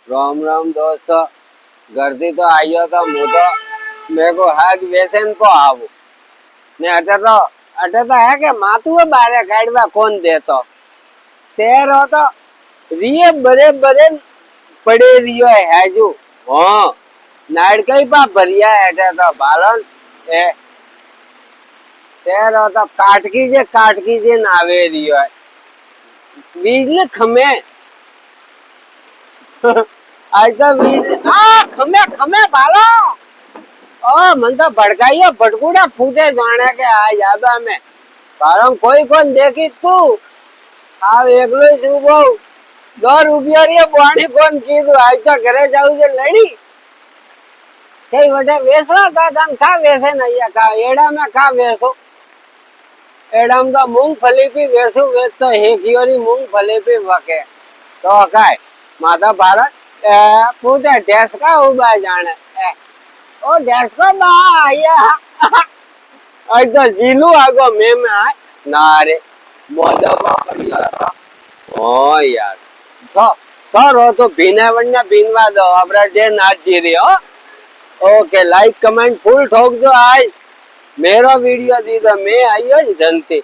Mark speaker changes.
Speaker 1: राम राम दोस्त घर थी तो आइयो तो मु तो मेरे को है कि व्यसन को आवो ने अटे तो है कि मातू बारे काढ़वा कौन देतो तेरो तो रिये बड़े बड़े पड़े रियो है जो हाँ नाड़कई पा भरिया है अटे तो बालन ए तेरो तो काटकी जे नावे रियो है बिजली खमे आज तो बिजली खमे खमे बालो ओ मन तो भड़काइयो भटकूड़ा फूटे जाने के आज आबा में कारण कोई कौन देखी तू आव एकलो छू बहु 2 रुपया रे पानी कौन कीधु आज तो घरे जाऊ जे लड़ी कई वटे वेसवा का दान खा वेसे नहीं का एड़ा में खा वेसो एड़ा में तो मूंगफली भी वेसो वेच तो हेकियोरी मूंगफली भी वके तो काय माता भारत पूते ढेस का उबा जाने ओ ढेस को बा आया आज तो जीलू आगो में आए ना रे मोदवा बढ़िया था ओ यार रो तो भीने वन्या भीनवा दो अपना डे नाच जी रही हो ओके लाइक कमेंट फुल ठोक दो आज मेरो वीडियो दी तो मैं आई हो जनती